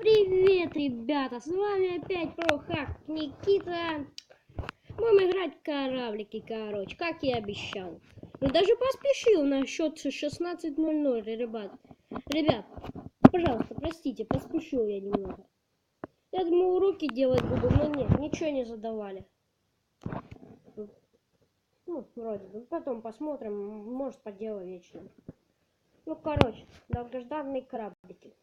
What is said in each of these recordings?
Привет, ребята! С вами опять ProHack Никита. Будем играть в кораблики, короче, как и обещал. Но даже поспешил на счет 16:00, ребят. Ребят, пожалуйста, простите, поспешил я немного. Я думал, уроки делать буду, но нет, ничего не задавали. Ну, вроде бы. Потом посмотрим, может, по делу вечером. Ну, короче, долгожданные кораблики.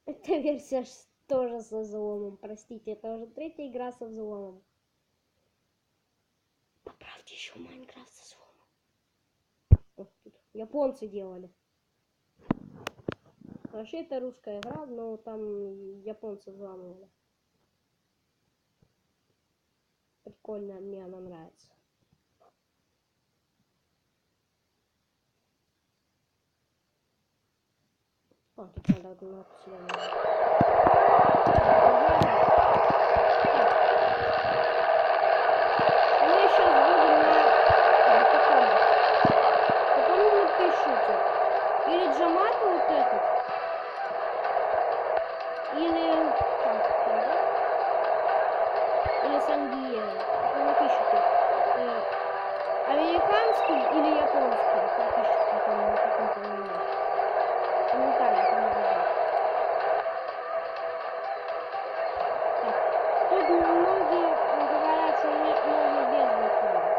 Эта версия тоже со взломом. Простите, это уже третья игра со взломом. Поправьте еще Майнкрафт со взломом. Японцы делали. Вообще это русская игра, но там японцы взламывали. Прикольно, мне она нравится. О, тут надо кнопку сюда нажать. Мы сейчас будем на таком. Потом вы напишите. Или Джамата вот этот. Или Сан-Диего. Вы напишите. Американский или японский. Напишите потом на каком-то момент. Комментариях напишите. Тут многие говорят, что можно без выкладывать.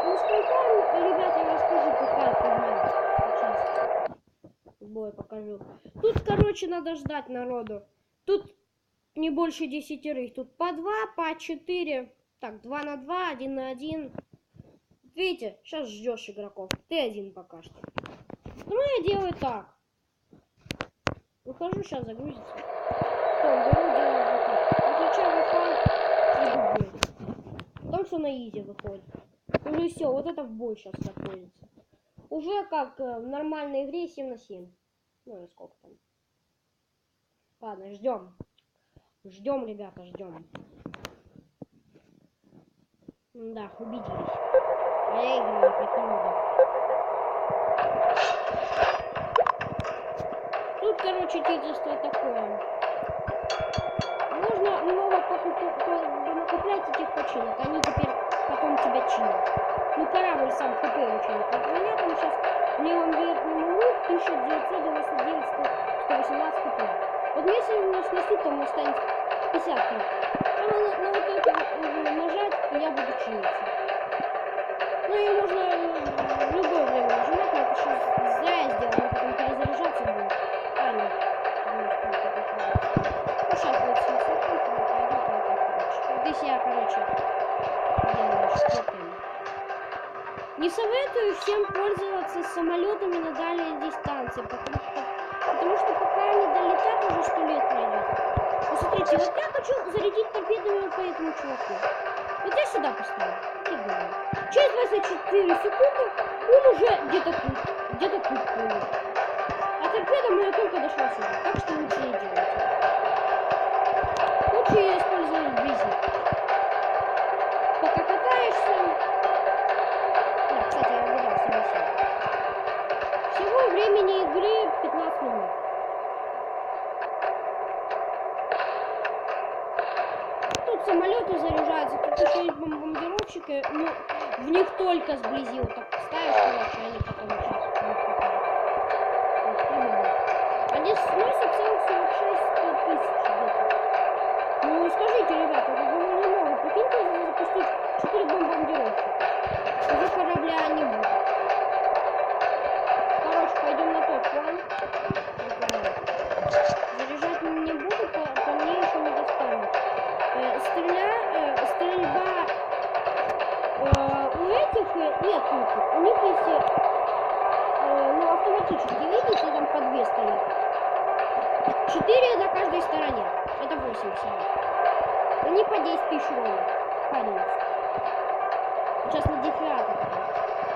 Ну сколько, ребята, я расскажу, какая фигня. Сейчас бой покажу. Тут, короче, надо ждать народу. Тут не больше 10. Тут по 2, по 4. Так, 2 на 2, 1 на 1. Видите, сейчас ждешь игроков. Ты один пока что. Ну, я делаю так. Выхожу, сейчас загрузится. Потом беру, делаю вот так. Выключаю Wi-Fi и иду в бой. Потому что на изи выходит. Уже все, вот это в бой сейчас находится. Уже как в нормальной игре 7 на 7. Ну и сколько там. Ладно, ждем. Ждем, ребята, ждем. Да, убедились. А я играю как не Тут, короче, читерство такое. Можно много накоплять этих починок. Они теперь потом тебя чинят. Ну, корабль сам ХП учинит. Вот у меня там сейчас в левом верхнем углу 1999 118 ХП. Вот если у меня снесут, то мне останется 50 ХП. Там на вот это нажать, и я буду чиниться. Ну и можно в любое время нажимать, но это сейчас зря я сделал, но потом перезаряжаться будет. Правильно. Ну сейчас будет снесут, здесь я, короче, делаю штуки. Не советую всем пользоваться самолетами на дальней дистанции, потому что пока они долетят, уже 100 лет пройдет. Посмотрите, вот я хочу зарядить торпедами по этому чуваку. Вот я сюда поставлю. Через 24 секунды он уже где-то тут плывет. А торпеда моя только дошла сюда, так что лучше не делайте. Лучше ее использовать вблизи. Пока катаешься... Да, кстати, я выбрал себе. Всего времени игры 15 минут. Тут самолеты заряжаются, тут еще есть бомбардировщики, но в них только сблизи вот так ставишь, короче, они потом сейчас они сносят целых 46 тысяч где-то. Ну скажите, ребята, это довольно много. Прикиньте, если запустить 4 бомбардировщика. Уже корабля не будет. Короче, пойдем на тот план. Заряжать не буду, по мне еще не достанет. Стрельба у этих нет, у них есть ну, автоматически, видите, там по 2 стоят. 4 на каждой стороне. Это 8 всего. Они по 10 тысяч ровно. Падают. Сейчас на дефиатор.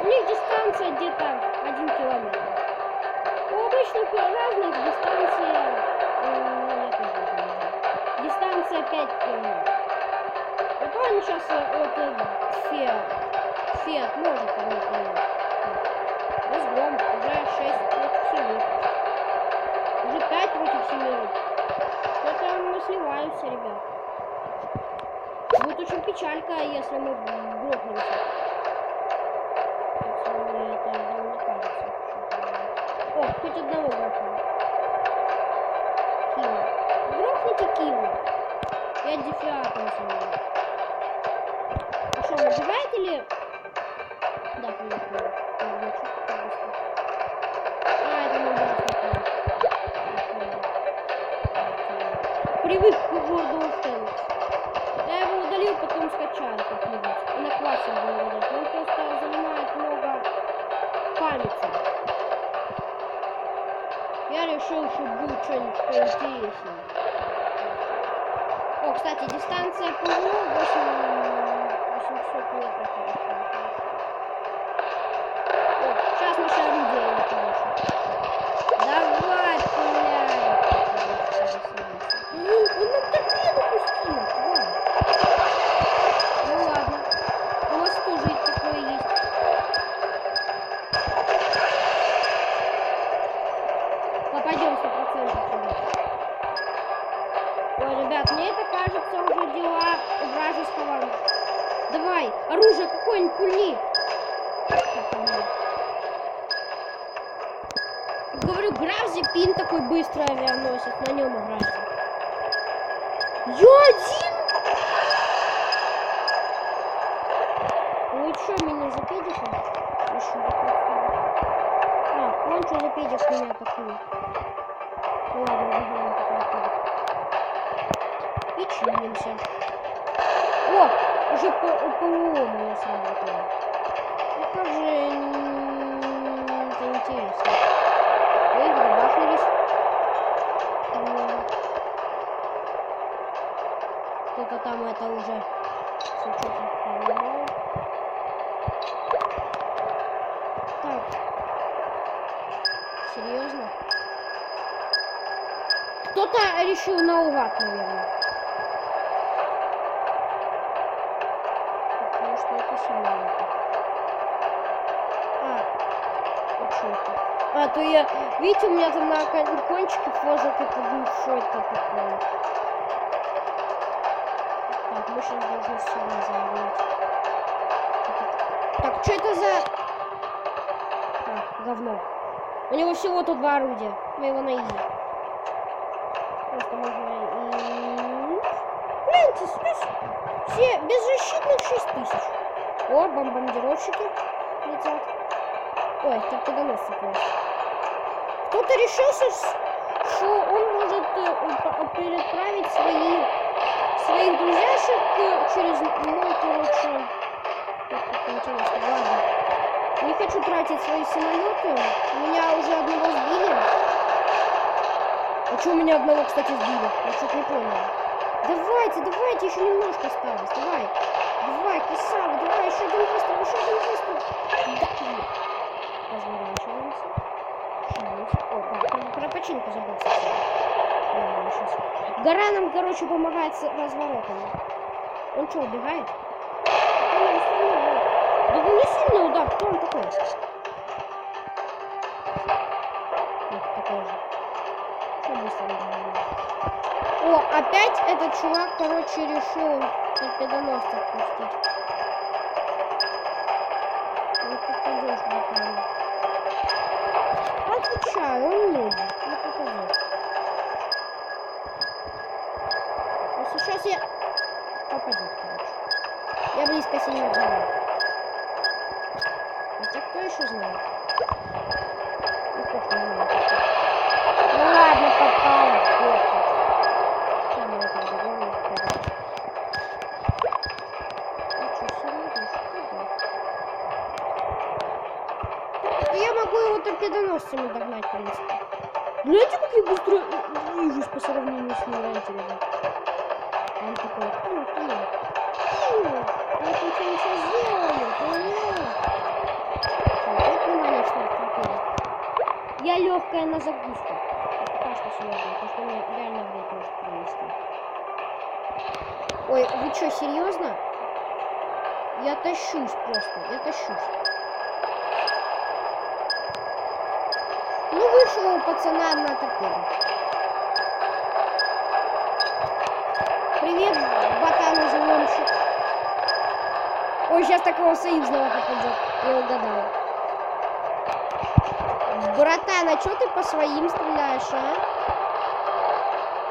У них дистанция где-то 1 километр. У обычных разных дистанция 5 километров. Вот он сейчас Фиат может там например. Разгром уже 6 против 7. Уже 5 против 8 минут. Что-то мы сливаемся, ребят. Будет очень печалька, если мы грохнемся. Мне это не кажется. О, хоть одного грохнули. Киво. Грохните Киво. Я дефиатный сегодня. А что, он убивает или... Да, понятно. Это не убивает. Привык к World of Tanks. Я его удалил, потом скачал как-нибудь. И на классе его удалил. Он просто занимает много памяти. Я решил, что будет что-нибудь поинтереснее. О, кстати, дистанция ПВО 800 метров. О, сейчас наше орудие не получится. Давай, пуляй! Он нам торпеду пустил! Ну ладно. У нас тоже такое есть. Попадем 100%. Ой, ребят, мне это кажется уже дела вражеского. Давай, оружие какое-нибудь пульни. Говорю, Гравзи Пин такой быстрый авианосец, на нем играется. Я один! Ну что, меня запедишь? А, вон что запедишь меня такую. Ну ладно, бежим такой. И чинимся. О, уже ПВО моя сработала. Ну как же это интересно. Ой, бахнулись. Кто-то там это уже все что-то поломал. Так. Серьезно? Кто-то решил наугад, наверное. Потому что это самолеты. Вот что это? А, то я... Видите, у меня там на кончике кожа как-то что это такое. Так, мы сейчас должны сюда заявить. Так, что это за... А, говно. У него всего-то 2 орудия. Мы его на изи. Просто можно и... Гляньте, все беззащитных 6000. О, бомбардировщики летят. Ой, торпедоносцы просто. Кто-то решился, что он может переправить своих друзьяшек через мой, короче... Как интересно, ладно. Не хочу тратить свои самолеты. Меня уже одного сбили. А что меня одного, кстати, сбили? Я что-то не понял. Давайте, еще немножко осталось. Давай, красава, давай, еще один выстрел. Да. Разворачиваемся. О, про починку забыл. Гора нам, короче, помогает с разворотами. Он что, убегает? Да он не сильный удар, кто он такой? Вот такой же. Что быстро убегает? О, опять этот чувак, короче, решил торпедоносца отпустить. Не попадешь, братан. Отвечаю, он нудит. Не попадешь. А сейчас я... Попадет, короче. Я близко сильно говорю. Хотя кто еще знает? Ну ладно, попало. Что мне это говорит? Я могу его торпедоносцами догнать, в принципе. Знаете, как я быстро движусь по сравнению с ним, ребят? Он такой, я ничего не сделаю, внимание, что я легкая на загрузку. Пока что сегодня, потому что мне реально вред может принести. Ой, вы что, серьезно? Я тащусь просто, Ну, вышло у пацана одна торпеда. Ой, сейчас такого союзного попадет. Я угадала. Братан, а чё ты по своим стреляешь, а?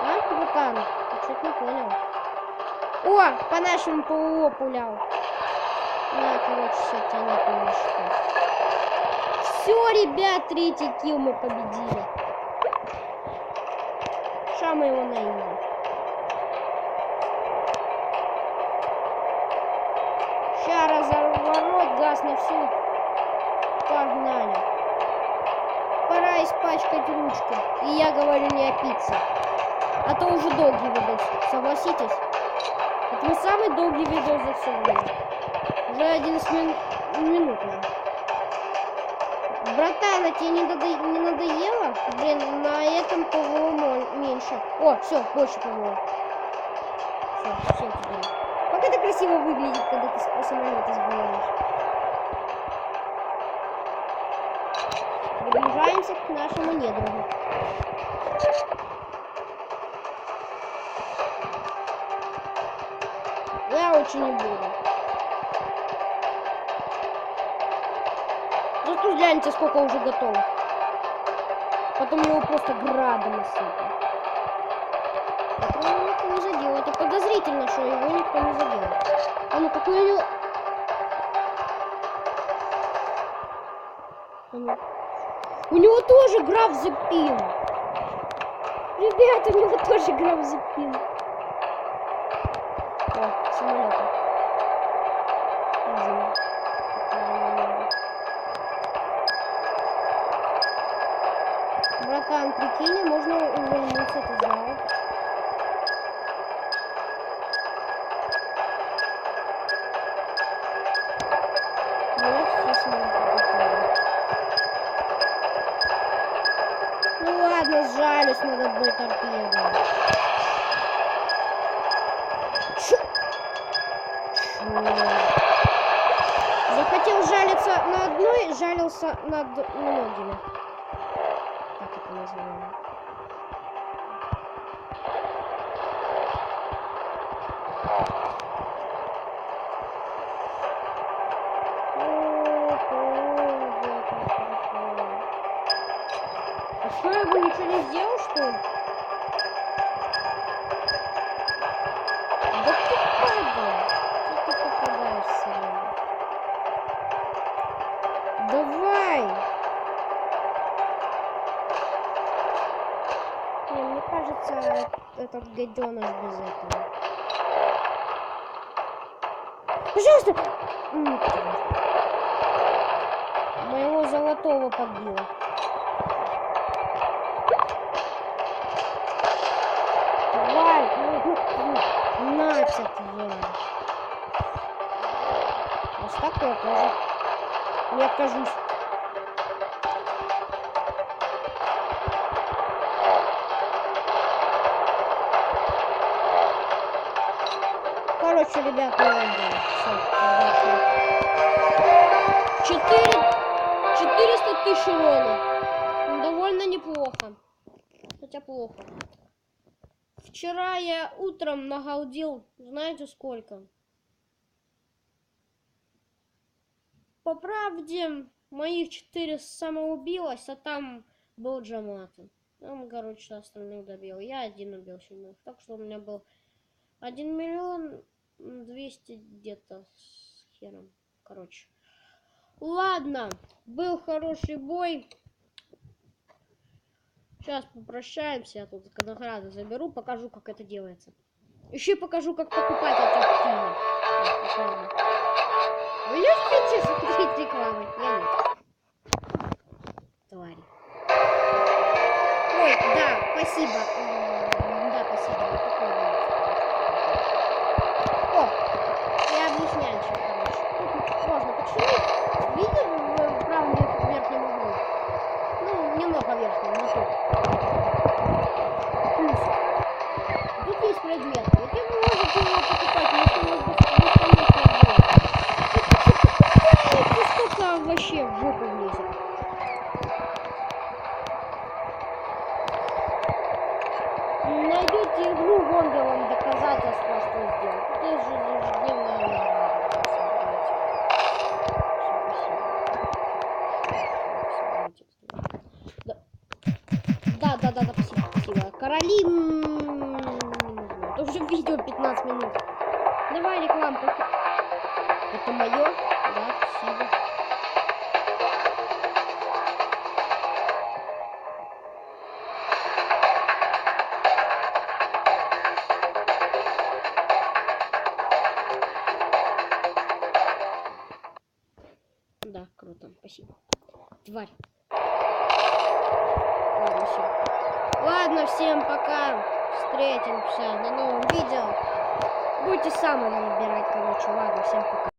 А, братан? Я что-то не понял. О, по нашему ПВО пулял. На, короче, все, тебя не что. Все, ребят, третий килл мы победили. Ша мы его наедем. Ща разворот, газ на всю. Погнали. Пора испачкать ручку. И я говорю не о пицце. А то уже долгий видос. Согласитесь? Это не самый долгий видос за все время. Уже 11 минут. Братан, а тебе не надоело? Блин, на этом ПВО меньше. О, все, больше ПВО. Все теперь. Как это красиво выглядит, когда ты с самолета сбиваешь. Приближаемся к нашему недругу. Я очень не буду. Ну тут гляньте, сколько уже готово. Потом его просто градом насыпал. Его никто не задел. Это подозрительно, что его никто не задел. А ну какой у него... У него тоже граф запил. Ребята, у него тоже граф запил. О, самолеты. Братан, прикинь, можно увольниться, ты знал. Ну ладно, сжались над одной торпедой. Захотел жалиться на одной, жалился над многими. Так это называем. А что, я бы ничего не сделал, что ли? Да ты падал! Что ты попадаешь сегодня? Давай! Не, мне кажется, этот гаденыш без этого. Пожалуйста! Моего золотого подбило. Давай! Нате тварь! Вот такой тоже. Не откажусь. Короче, ребят, не отдали. Все, 400 тысяч урона. Довольно неплохо. Хотя плохо. Вчера я утром нагалдил, знаете сколько? По правде, моих 4 самоубилось, а там был Джамата. Он, короче, остальных добил. Я один убил 7. Так что у меня был 1 миллион 200 где-то с хером. Короче. Ладно, был хороший бой. Сейчас попрощаемся. Я тут награды заберу, покажу, как это делается. Еще покажу, как покупать эти фильмы. Вы любите смотреть рекламу? Я нет. Твари. Ой, да, спасибо. Да, спасибо. О, я объясняю, что, короче. Можно почему? Видите в правом верхнем углу? Ну, немного верхнем, но тут. Плюс. Тут есть предметы. И вы можете его покупать, если у вас бесконечно будет. Сколько вообще в жопу влезет. Найдете игру, вон я вам доказательства, что сделать. Тут есть же ежедневная награда. спасибо. Короли... Это уже видео 15 минут. Давай рекламку. Это мое? Да, спасибо. Да, круто, спасибо. Тварь. Ладно, все. Ладно, всем пока. Встретимся на новом видео. Будете сами выбирать, короче. Ладно, всем пока.